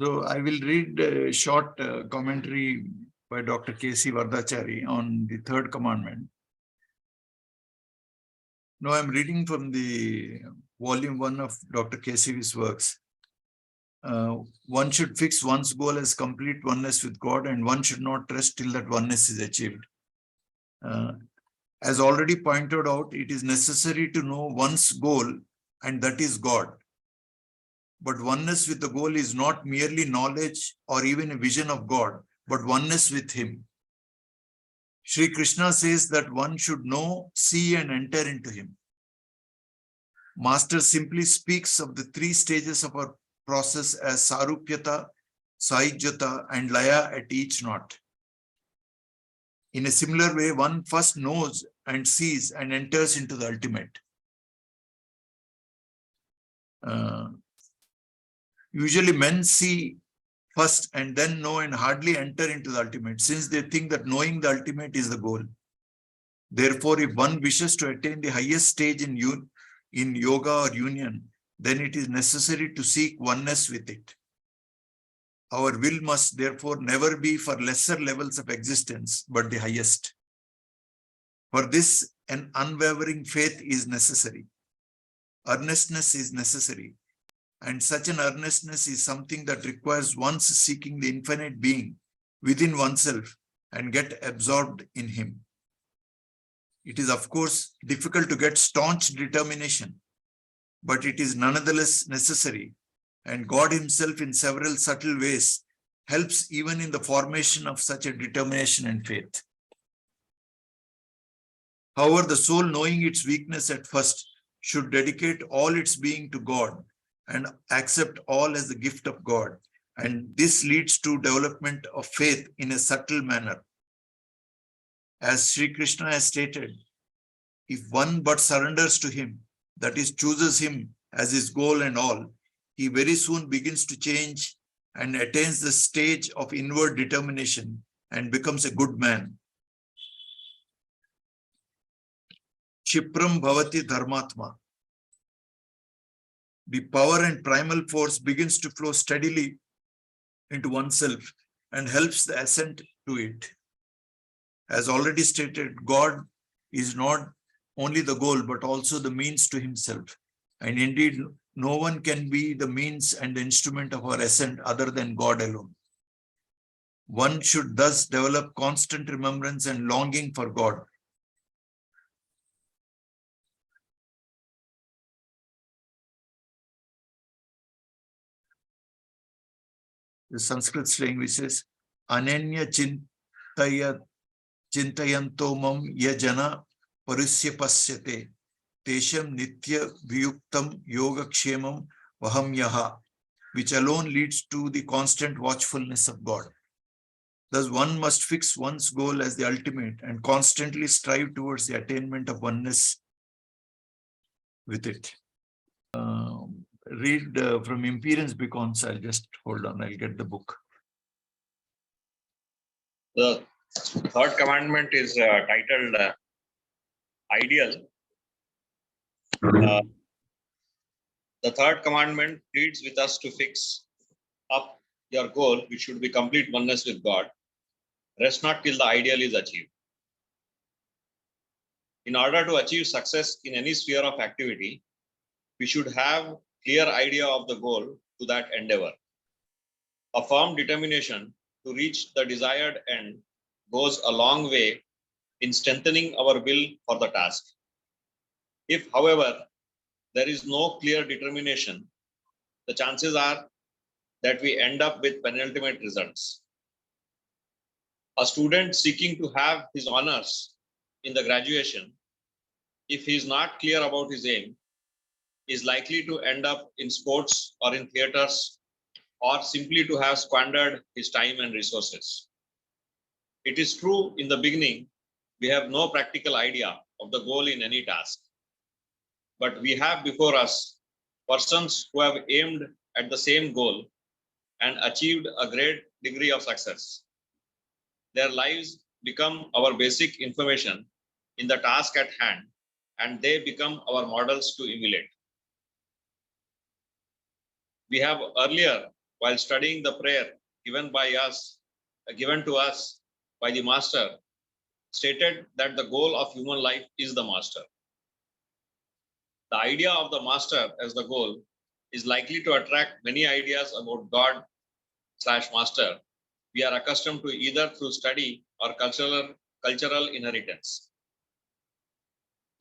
So I will read a short commentary by Dr. K C Varadachari on the third commandment. Now I'm reading from the volume 1 of Dr. KCV's works. One should fix one's goal as complete oneness with God, and one should not rest till that oneness is achieved. As already pointed out, it is necessary to know one's goal, and that is God. But oneness with the goal is not merely knowledge or even a vision of God, but oneness with Him. Sri Krishna says that one should know, see, and enter into Him. Master simply speaks of the 3 stages of our process as Sarupyata, Sahijyata, and Laya at each knot. In a similar way, one first knows and sees and enters into the ultimate. Usually men see first and then know and hardly enter into the ultimate, since they think that knowing the ultimate is the goal. Therefore, if one wishes to attain the highest stage in yoga or union, then it is necessary to seek oneness with it. Our will must therefore never be for lesser levels of existence, but the highest. For this, an unwavering faith is necessary. Earnestness is necessary. And such an earnestness is something that requires one's seeking the infinite being within oneself and get absorbed in Him. It is, of course, difficult to get staunch determination, but it is nonetheless necessary, and God Himself in several subtle ways helps even in the formation of such a determination and faith. However, the soul, knowing its weakness at first, should dedicate all its being to God and accept all as the gift of God, and this leads to development of faith in a subtle manner. As Sri Krishna has stated, if one but surrenders to Him, that is, chooses Him as his goal and all, he very soon begins to change and attains the stage of inward determination and becomes a good man. Kshipram bhavati dharmatma. The power and primal force begins to flow steadily into oneself and helps the ascent to it. As already stated, God is not only the goal, but also the means to Himself. And indeed, no one can be the means and the instrument of our ascent other than God alone. One should thus develop constant remembrance and longing for God. The Sanskrit slang which says, Ananya Chintayantomam yajana parusya pasyate tesham nitya viyuktam yogakshemam vahamyaha, which alone leads to the constant watchfulness of God. Thus, one must fix one's goal as the ultimate and constantly strive towards the attainment of oneness with it. Read from Imperience Beacons. I'll just hold on. I'll get the book. The third commandment is titled Ideal. The third commandment pleads with us to fix up your goal, which should be complete oneness with God. Rest not till the ideal is achieved. In order to achieve success in any sphere of activity, we should have clear idea of the goal to that endeavor. A firm determination to reach the desired end goes a long way in strengthening our will for the task. If, however, there is no clear determination, the chances are that we end up with penultimate results. A student seeking to have his honors in the graduation, if he is not clear about his aim, is likely to end up in sports or in theaters, or simply to have squandered his time and resources. It is true, in the beginning, we have no practical idea of the goal in any task. But we have before us persons who have aimed at the same goal and achieved a great degree of success. Their lives become our basic information in the task at hand, and they become our models to emulate. We have earlier while studying the prayer given to us by the Master, stated that the goal of human life is the Master. The idea of the Master as the goal is likely to attract many ideas about God/Master we are accustomed to either through study or cultural inheritance.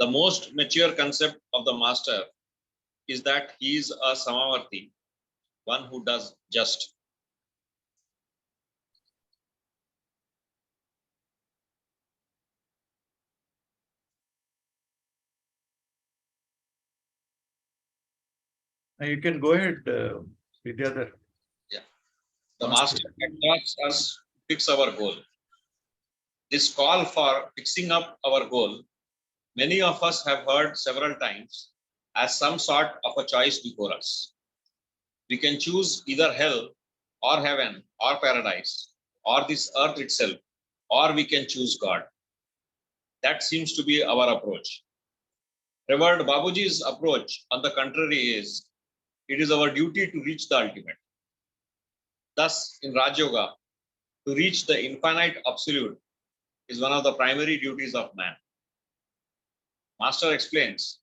The most mature concept of the Master is that he is a Samavarti, one who does just. You can go ahead, Vidyadhar. Yeah. The Master asks us to fix our goal. This call for fixing up our goal, many of us have heard several times as some sort of a choice before us. We can choose either hell or heaven or paradise or this earth itself, or we can choose God. That seems to be our approach. Revered Babuji's approach, on the contrary, is it is our duty to reach the ultimate. Thus, in Raj Yoga, to reach the infinite absolute is one of the primary duties of man. Master explains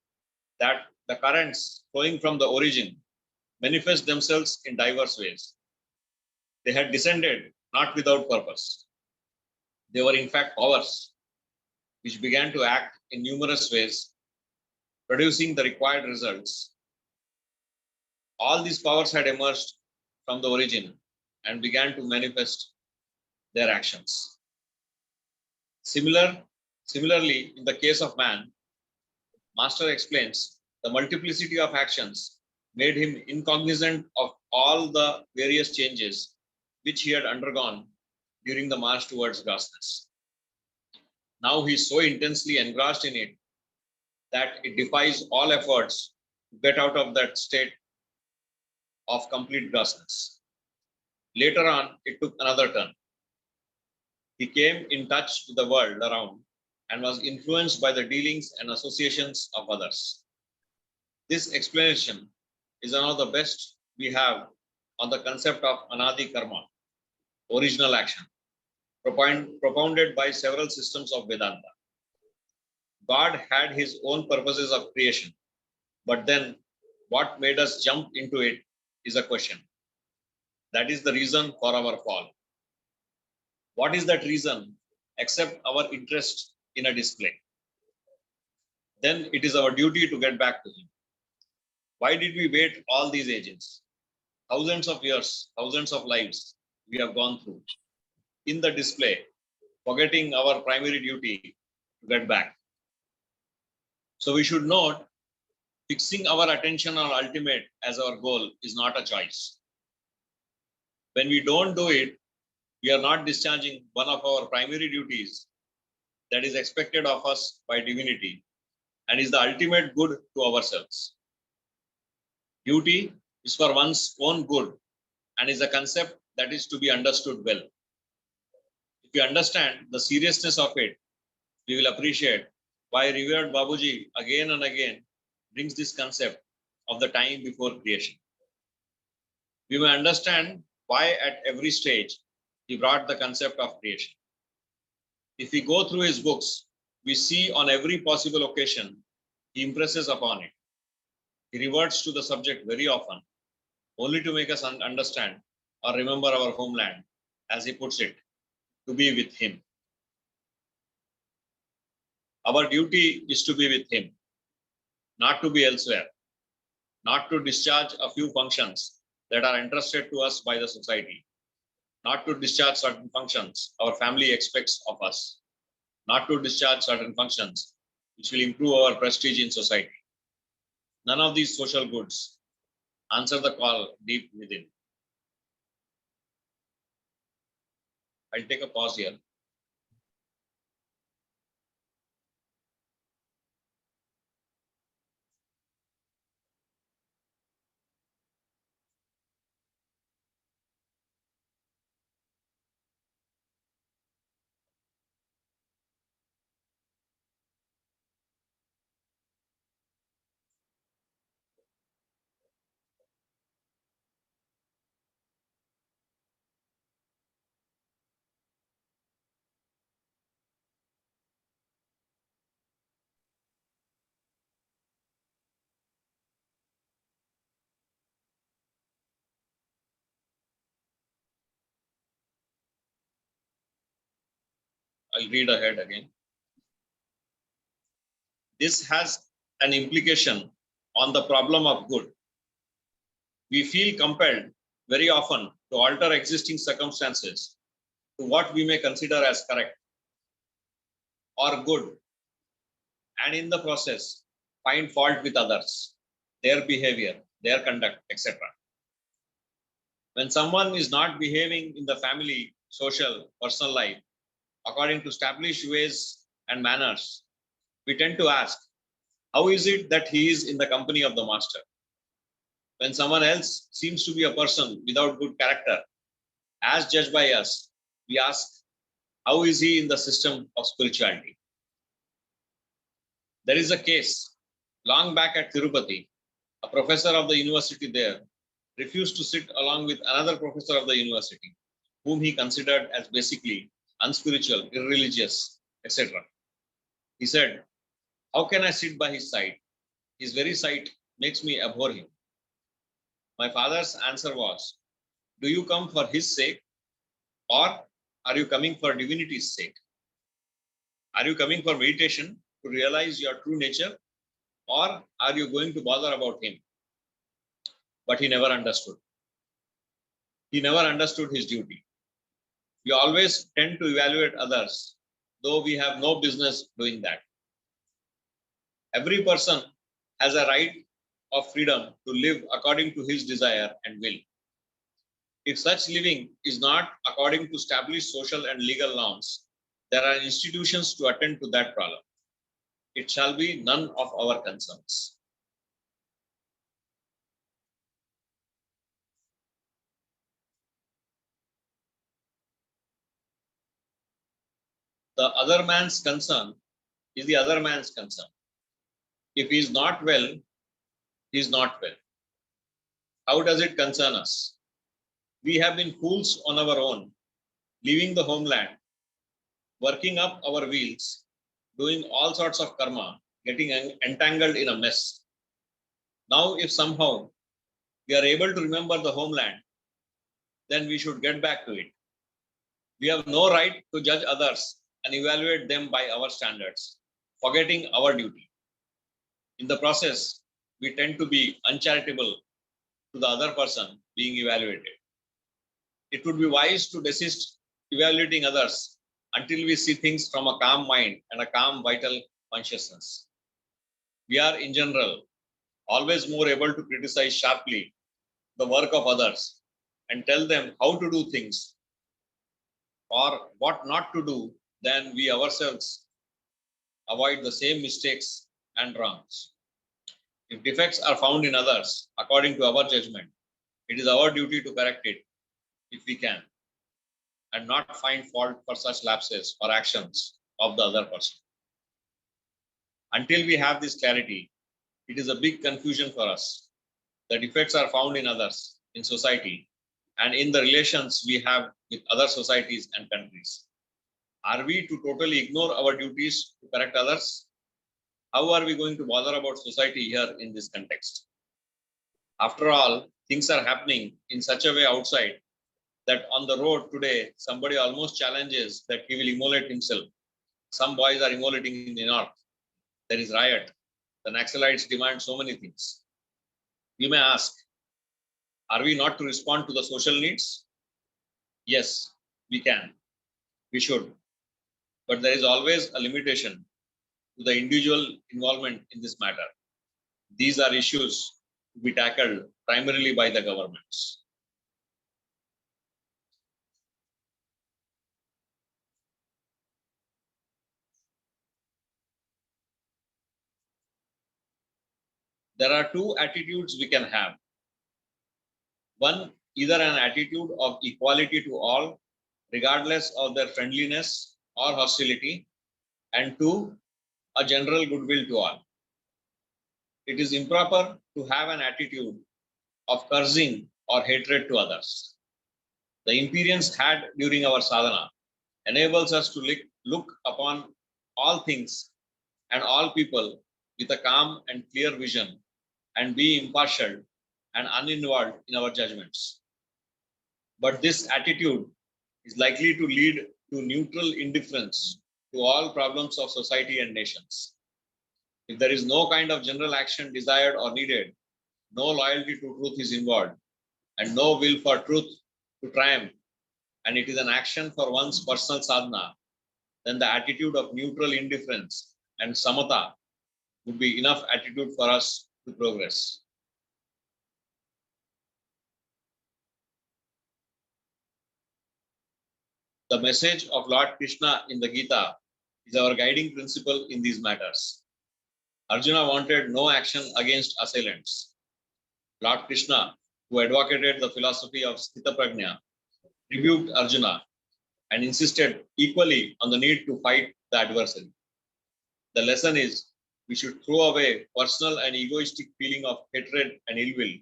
that the currents flowing from the origin manifest themselves in diverse ways. They had descended not without purpose. They were in fact powers which began to act in numerous ways, producing the required results. All these powers had emerged from the origin and began to manifest their actions. Similarly, in the case of man, Master explains the multiplicity of actions made him incognizant of all the various changes which he had undergone during the march towards vastness. Now he is so intensely engrossed in it that it defies all efforts to get out of that state of complete vastness. Later on, it took another turn. He came in touch with the world around and was influenced by the dealings and associations of others. This explanation is one of the best we have on the concept of anadi karma, original action, propounded by several systems of Vedanta. God had his own purposes of creation, but then what made us jump into it is a question. That is the reason for our fall. What is that reason except our interest in a display? Then it is our duty to get back to him. Why did we wait all these ages? Thousands of years, thousands of lives we have gone through in the display, forgetting our primary duty to get back. So we should note, fixing our attention on ultimate as our goal is not a choice. When we don't do it, we are not discharging one of our primary duties that is expected of us by divinity and is the ultimate good to ourselves. Duty is for one's own good and is a concept that is to be understood well. If we understand the seriousness of it, we will appreciate why revered Babuji again and again brings this concept of the time before creation. We may understand why at every stage he brought the concept of creation. If we go through his books, we see on every possible occasion he impresses upon it. He reverts to the subject very often, only to make us understand or remember our homeland, as he puts it, to be with him. Our duty is to be with him, not to be elsewhere, not to discharge a few functions that are entrusted to us by the society, not to discharge certain functions our family expects of us, not to discharge certain functions which will improve our prestige in society. None of these social goods answer the call deep within. I'll take a pause here. I'll read ahead again. This has an implication on the problem of good. We feel compelled very often to alter existing circumstances to what we may consider as correct or good, and in the process find fault with others, their behavior, their conduct, etc. When someone is not behaving in the family, social, personal life according to established ways and manners, we tend to ask, how is it that he is in the company of the master? When someone else seems to be a person without good character, as judged by us, we ask, how is he in the system of spirituality? There is a case long back at Tirupati. A professor of the university there refused to sit along with another professor of the university, whom he considered as basically unspiritual, irreligious, etc. He said, how can I sit by his side? His very sight makes me abhor him. My father's answer was, do you come for his sake, or are you coming for divinity's sake? Are you coming for meditation to realize your true nature, or are you going to bother about him? But he never understood. He never understood his duty. We always tend to evaluate others, though we have no business doing that. Every person has a right of freedom to live according to his desire and will. If such living is not according to established social and legal norms, there are institutions to attend to that problem. It shall be none of our concerns. The other man's concern is the other man's concern. If he is not well, he is not well. How does it concern us? We have been fools on our own, leaving the homeland, working up our wheels, doing all sorts of karma, getting entangled in a mess. Now, if somehow we are able to remember the homeland, then we should get back to it. We have no right to judge others and evaluate them by our standards, forgetting our duty. In the process, we tend to be uncharitable to the other person being evaluated. It would be wise to desist evaluating others until we see things from a calm mind and a calm vital consciousness. We are in general always more able to criticize sharply the work of others and tell them how to do things or what not to do than we ourselves avoid the same mistakes and wrongs. If defects are found in others according to our judgment, it is our duty to correct it if we can, and not find fault for such lapses or actions of the other person. Until we have this clarity, it is a big confusion for us. The defects are found in others, in society, and in the relations we have with other societies and countries. Are we to totally ignore our duties to correct others? How are we going to bother about society here in this context? After all, things are happening in such a way outside that on the road today, somebody almost challenges that he will immolate himself. Some boys are immolating in the north. There is riot. The Naxalites demand so many things. You may ask, are we not to respond to the social needs? Yes, we can. We should. But there is always a limitation to the individual involvement in this matter. These are issues to be tackled primarily by the governments. There are two attitudes we can have. One, either an attitude of equality to all, regardless of their friendliness or hostility, and two, a general goodwill to all. It is improper to have an attitude of cursing or hatred to others. The imperience had during our sadhana enables us to look upon all things and all people with a calm and clear vision and be impartial and uninvolved in our judgments. But this attitude is likely to lead to neutral indifference to all problems of society and nations. If there is no kind of general action desired or needed, no loyalty to truth is involved, and no will for truth to triumph, and it is an action for one's personal sadhana, then the attitude of neutral indifference and samatha would be enough attitude for us to progress. The message of Lord Krishna in the Gita is our guiding principle in these matters. Arjuna wanted no action against assailants. Lord Krishna, who advocated the philosophy of Sthita Prajna, rebuked Arjuna and insisted equally on the need to fight the adversary. The lesson is we should throw away personal and egoistic feeling of hatred and ill will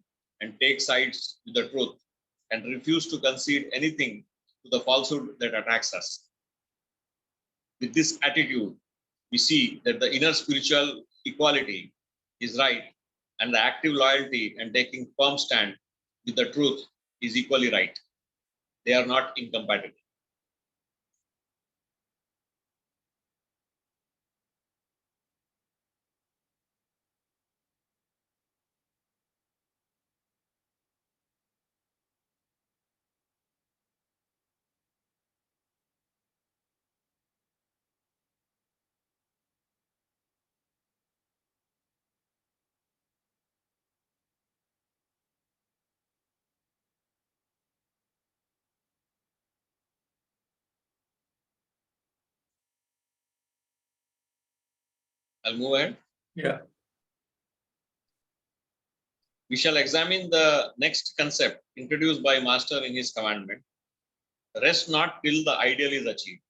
and take sides with the truth and refuse to concede anything to the falsehood that attacks us. With this attitude, we see that the inner spiritual equality is right and the active loyalty and taking firm stand with the truth is equally right. They are not incompatible. I'll move ahead. Yeah. We shall examine the next concept introduced by Master in his commandment. Rest not till the ideal is achieved.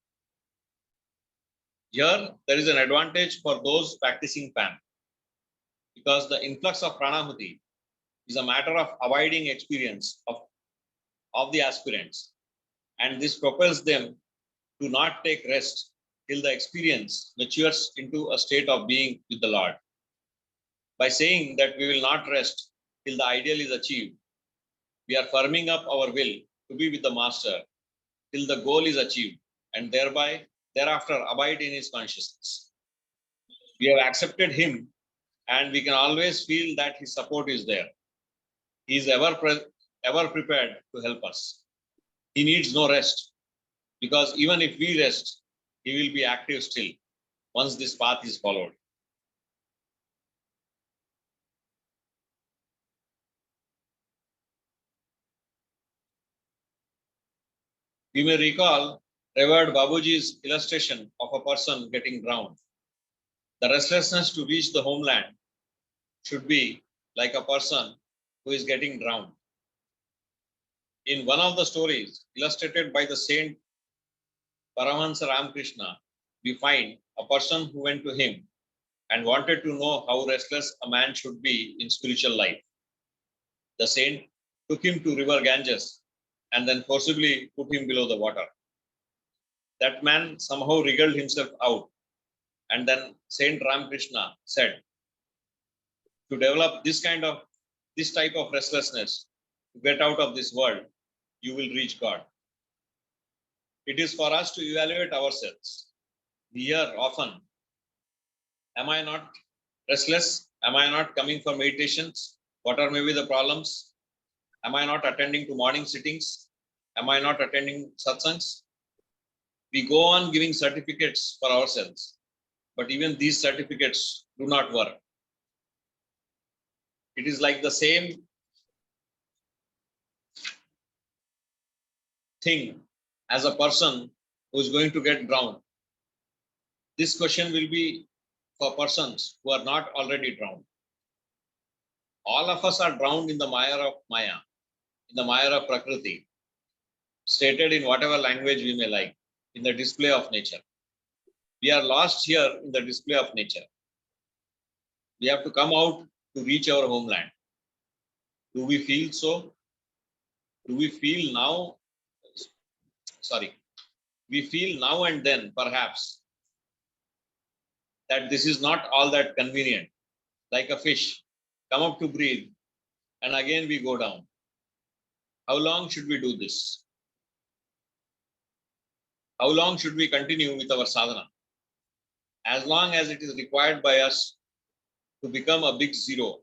Here, there is an advantage for those practicing PAM because the influx of pranahuti is a matter of abiding experience of the aspirants, and this propels them to not take rest till the experience matures into a state of being with the Lord. By saying that we will not rest till the ideal is achieved, we are firming up our will to be with the Master till the goal is achieved and thereby thereafter abide in his consciousness. We have accepted him and we can always feel that his support is there. He is ever prepared to help us. He needs no rest because even if we rest, he will be active still once this path is followed. We may recall Revered Babuji's illustration of a person getting drowned. The restlessness to reach the homeland should be like a person who is getting drowned. In one of the stories illustrated by the saint Paramahansa Ramakrishna, we find a person who went to him and wanted to know how restless a man should be in spiritual life. The saint took him to river Ganges and then forcibly put him below the water. That man somehow wriggled himself out, and then Saint Ramakrishna said, to develop this type of restlessness, to get out of this world, you will reach God. It is for us to evaluate ourselves. We hear often, am I not restless? Am I not coming for meditations? What are maybe the problems? Am I not attending to morning sittings? Am I not attending satsangs? We go on giving certificates for ourselves, but even these certificates do not work. It is like the same thing as a person who is going to get drowned. This question will be for persons who are not already drowned. All of us are drowned in the mire of Maya, in the mire of Prakriti, stated in whatever language we may like, in the display of nature. We are lost here in the display of nature. We have to come out to reach our homeland. Do we feel so? Do we feel now? We feel now and then, perhaps, that this is not all that convenient. Like a fish, come up to breathe, and again we go down. How long should we do this? How long should we continue with our sadhana? as long as it is required by us to become a big zero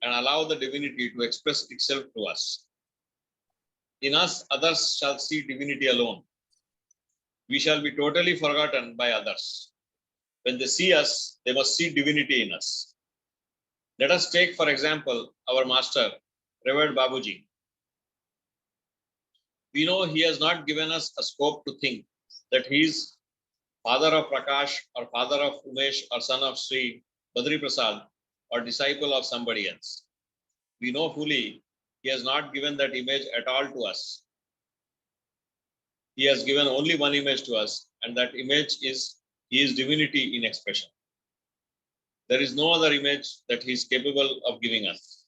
and allow the divinity to express itself to us. In us, others shall see divinity alone. We shall be totally forgotten by others. When they see us, they must see divinity in us. Let us take, for example, our master, Revered Babuji. We know he has not given us a scope to think that he is father of Prakash or father of Umesh or son of Sri Badri Prasad or disciple of somebody else. We know fully he has not given that image at all to us. He has given only one image to us, and that image is he is divinity in expression. There is no other image that he is capable of giving us.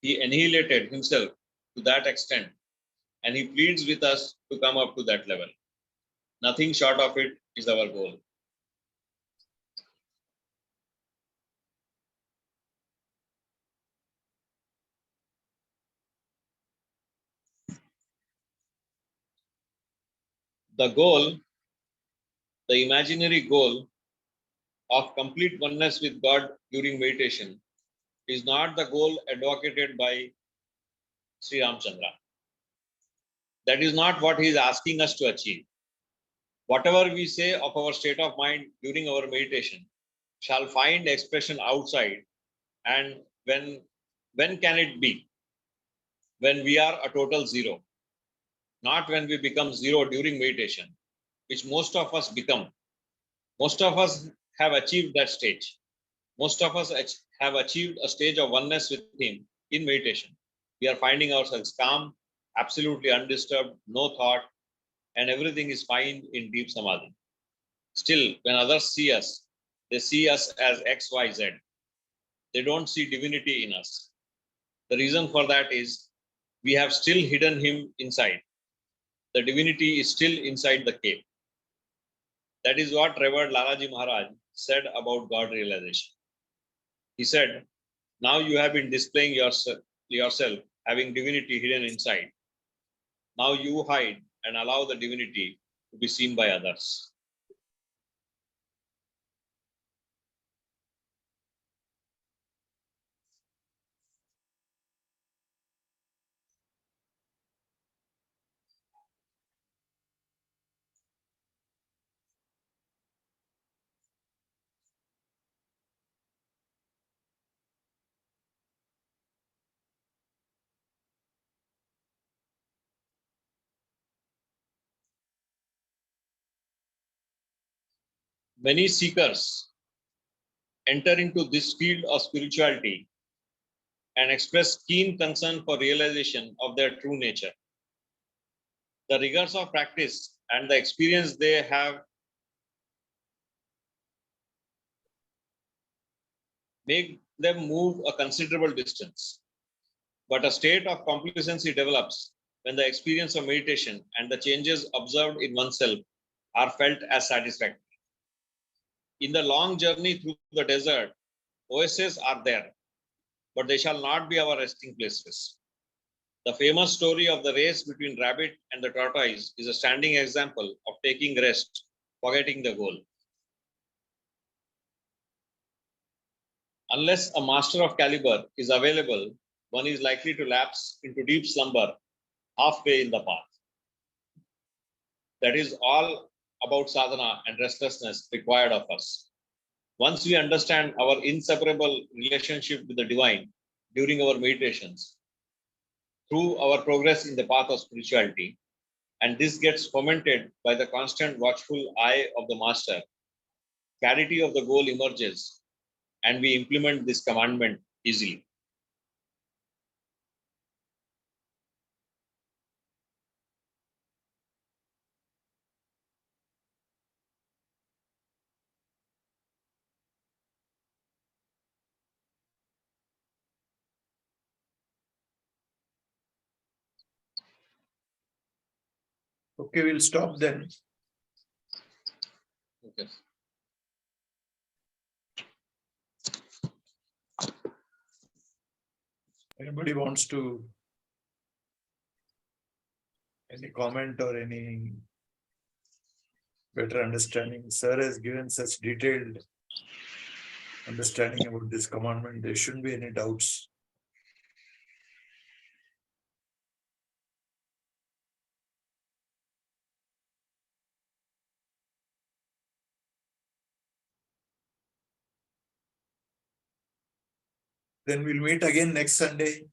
He annihilated himself to that extent, and he pleads with us to come up to that level. Nothing short of it is our goal. The goal, the imaginary goal of complete oneness with God during meditation is not the goal advocated by Sri Ramchandra. That is not what he is asking us to achieve. Whatever we say of our state of mind during our meditation shall find expression outside. And when can it be? When we are a total zero, not when we become zero during meditation, which most of us become. Most of us have achieved that stage. Most of us have achieved a stage of oneness with him in meditation. We are finding ourselves calm, absolutely undisturbed, no thought, and everything is fine in deep samadhi. Still, when others see us, they see us as X, Y, Z. They don't see divinity in us. The reason for that is we have still hidden him inside. The divinity is still inside the cave. That is what Revered Lalaji Maharaj said about God realization. He said, now you have been displaying yourself having divinity hidden inside. Now you hide and allow the divinity to be seen by others. Many seekers enter into this field of spirituality and express keen concern for realization of their true nature. The rigors of practice and the experience they have make them move a considerable distance. But a state of complacency develops when the experience of meditation and the changes observed in oneself are felt as satisfactory. In the long journey through the desert, oases are there, but they shall not be our resting places. The famous story of the race between rabbit and the tortoise is a standing example of taking rest, forgetting the goal. Unless a master of caliber is available, one is likely to lapse into deep slumber halfway in the path. That is all about sadhana and restlessness required of us. Once we understand our inseparable relationship with the divine during our meditations, through our progress in the path of spirituality, and this gets fomented by the constant watchful eye of the master, clarity of the goal emerges, and we implement this commandment easily. Okay, we'll stop then. Okay. Anybody wants to any comment or any better understanding. Sir has given such detailed understanding about this commandment. There shouldn't be any doubts. Then we'll meet again next Sunday.